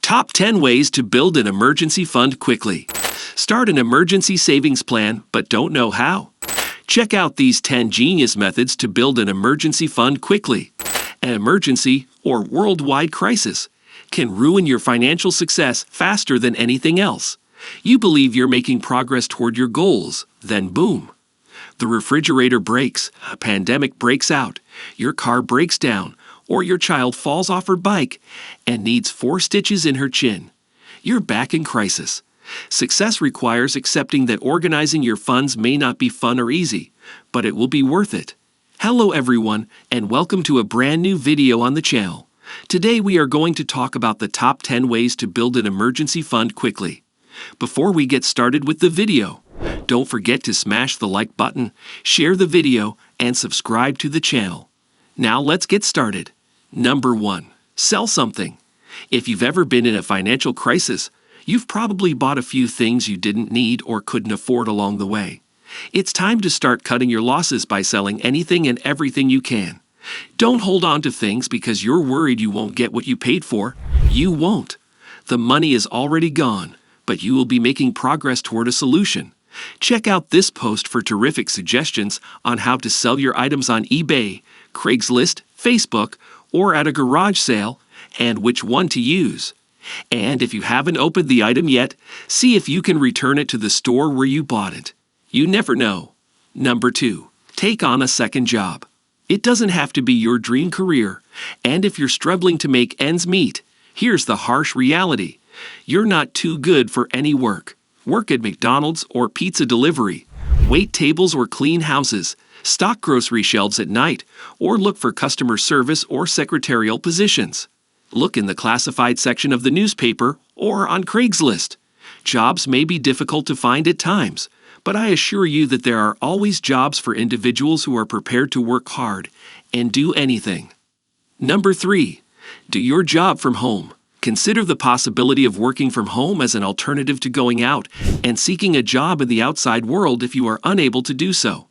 Top 10 ways to build an emergency fund quickly. Start an emergency savings plan but don't know how? Check out these 10 genius methods to build an emergency fund quickly. An emergency, or worldwide crisis, can ruin your financial success faster than anything else. You believe you're making progress toward your goals, then boom. The refrigerator breaks, a pandemic breaks out, your car breaks down, or your child falls off her bike and needs 4 stitches in her chin. You're back in crisis. Success requires accepting that organizing your funds may not be fun or easy, but it will be worth it. Hello everyone, and welcome to a brand new video on the channel. Today we are going to talk about the top 10 ways to build an emergency fund quickly. Before we get started with the video, don't forget to smash the like button, share the video, and subscribe to the channel. Now let's get started. Number 1. Sell something. If you've ever been in a financial crisis, you've probably bought a few things you didn't need or couldn't afford along the way. It's time to start cutting your losses by selling anything and everything you can. Don't hold on to things because you're worried you won't get what you paid for. You won't. The money is already gone, but you will be making progress toward a solution. Check out this post for terrific suggestions on how to sell your items on eBay, Craigslist, Facebook, or at a garage sale, and which one to use. And if you haven't opened the item yet, see if you can return it to the store where you bought it. You never know. Number 2. Take on a second job. It doesn't have to be your dream career, and if you're struggling to make ends meet, here's the harsh reality. You're not too good for any work. Work at McDonald's or pizza delivery, wait tables or clean houses, stock grocery shelves at night, or look for customer service or secretarial positions. Look in the classified section of the newspaper or on Craigslist. Jobs may be difficult to find at times, but I assure you that there are always jobs for individuals who are prepared to work hard and do anything. Number 3. Do your job from home. Consider the possibility of working from home as an alternative to going out and seeking a job in the outside world if you are unable to do so.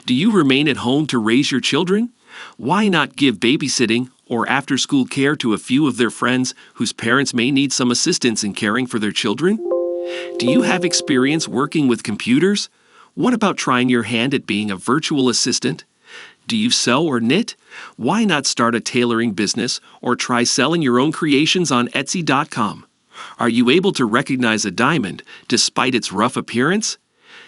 Do you remain at home to raise your children? Why not give babysitting or after-school care to a few of their friends whose parents may need some assistance in caring for their children? Do you have experience working with computers? What about trying your hand at being a virtual assistant? Do you sew or knit? Why not start a tailoring business or try selling your own creations on 𝐤𝐨𝐬𝐷.com? Are you able to recognize a diamond despite its rough appearance?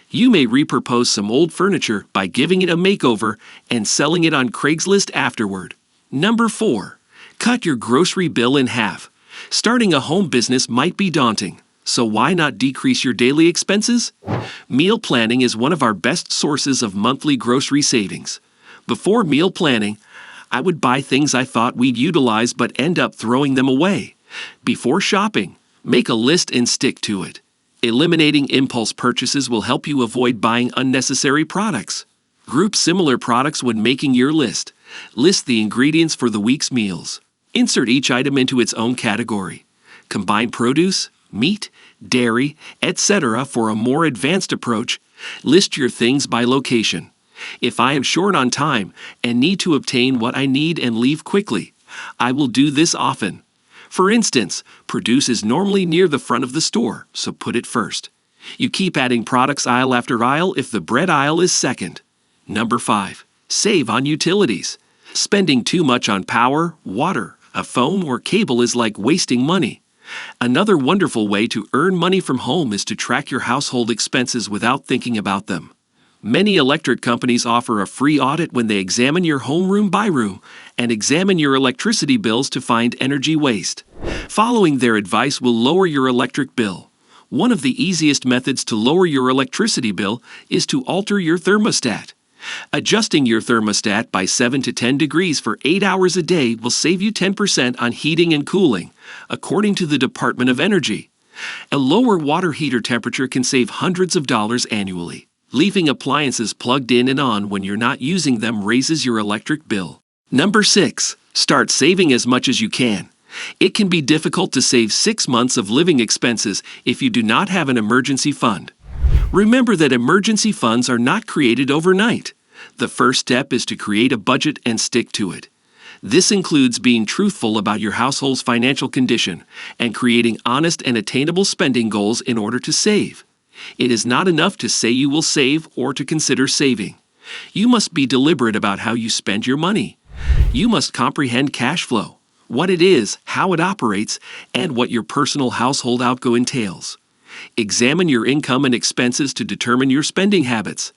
You may repurpose some old furniture by giving it a makeover and selling it on Craigslist afterward. Number 4. Cut your grocery bill in half. Starting a home business might be daunting, so why not decrease your daily expenses? Meal planning is one of our best sources of monthly grocery savings. Before meal planning, I would buy things I thought we'd utilize but end up throwing them away. Before shopping, make a list and stick to it. Eliminating impulse purchases will help you avoid buying unnecessary products. Group similar products when making your list. List the ingredients for the week's meals. Insert each item into its own category. Combine produce, meat, dairy, etc. for a more advanced approach. List your things by location. If I am short on time and need to obtain what I need and leave quickly, I will do this often. For instance, produce is normally near the front of the store, so put it first. You keep adding products aisle after aisle if the bread aisle is second. Number 5. Save on utilities. Spending too much on power, water, a phone, or cable is like wasting money. Another wonderful way to earn money from home is to track your household expenses without thinking about them. Many electric companies offer a free audit when they examine your home room by room and examine your electricity bills to find energy waste. Following their advice will lower your electric bill. One of the easiest methods to lower your electricity bill is to alter your thermostat. Adjusting your thermostat by 7 to 10 degrees for 8 hours a day will save you 10% on heating and cooling, according to the Department of Energy. A lower water heater temperature can save hundreds of dollars annually. Leaving appliances plugged in and on when you're not using them raises your electric bill. Number 6. Start saving as much as you can. It can be difficult to save 6 months of living expenses if you do not have an emergency fund. Remember that emergency funds are not created overnight. The first step is to create a budget and stick to it. This includes being truthful about your household's financial condition and creating honest and attainable spending goals in order to save. It is not enough to say you will save or to consider saving. You must be deliberate about how you spend your money. You must comprehend cash flow, what it is, how it operates, and what your personal household outgo entails. Examine your income and expenses to determine your spending habits.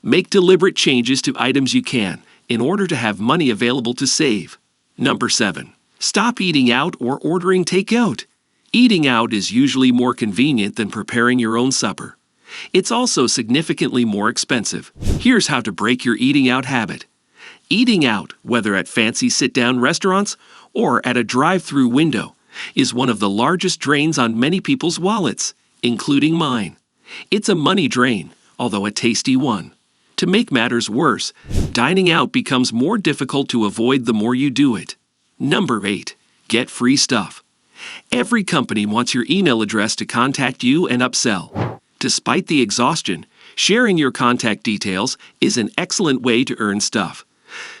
Make deliberate changes to items you can in order to have money available to save. Number 7. Stop eating out or ordering takeout. Eating out is usually more convenient than preparing your own supper. It's also significantly more expensive. Here's how to break your eating out habit. Eating out, whether at fancy sit-down restaurants or at a drive-through window, is one of the largest drains on many people's wallets, including mine. It's a money drain, although a tasty one. To make matters worse, dining out becomes more difficult to avoid the more you do it. Number 8. Get free stuff. Every company wants your email address to contact you and upsell. Despite the exhaustion, sharing your contact details is an excellent way to earn stuff.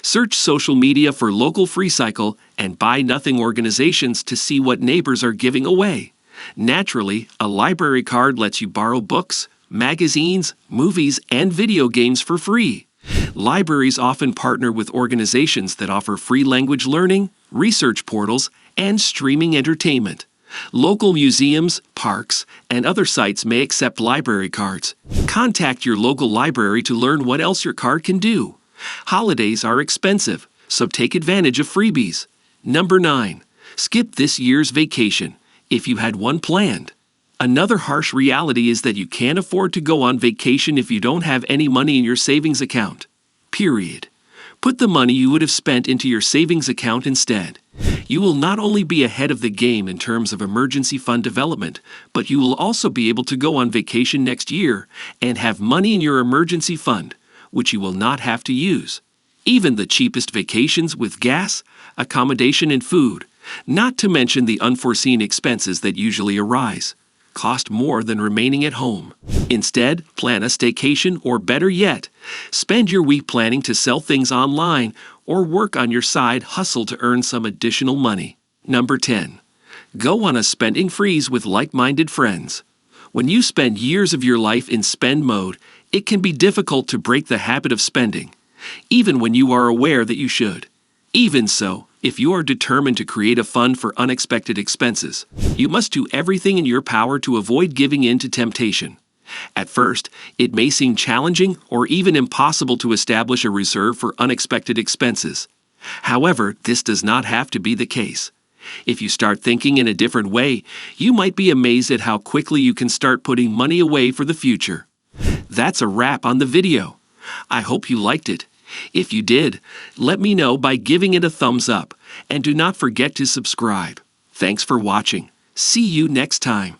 Search social media for local free cycle and buy nothing organizations to see what neighbors are giving away. Naturally, a library card lets you borrow books, magazines, movies, and video games for free. Libraries often partner with organizations that offer free language learning, research portals, and streaming entertainment. Local museums, parks, and other sites may accept library cards. Contact your local library to learn what else your card can do. Holidays are expensive, so take advantage of freebies. Number 9. Skip this year's vacation, if you had one planned. Another harsh reality is that you can't afford to go on vacation if you don't have any money in your savings account. Period. Put the money you would have spent into your savings account instead. You will not only be ahead of the game in terms of emergency fund development, but you will also be able to go on vacation next year and have money in your emergency fund, which you will not have to use. Even the cheapest vacations with gas, accommodation, and food, not to mention the unforeseen expenses that usually arise, cost more than remaining at home. Instead, plan a staycation, or better yet, spend your week planning to sell things online or work on your side hustle to earn some additional money. Number 10. Go on a spending freeze with like-minded friends. When you spend years of your life in spend mode, it can be difficult to break the habit of spending, even when you are aware that you should. Even so, if you are determined to create a fund for unexpected expenses, you must do everything in your power to avoid giving in to temptation. At first, it may seem challenging or even impossible to establish a reserve for unexpected expenses. However, this does not have to be the case. If you start thinking in a different way, you might be amazed at how quickly you can start putting money away for the future. That's a wrap on the video. I hope you liked it. If you did, let me know by giving it a thumbs up, and do not forget to subscribe. Thanks for watching. See you next time.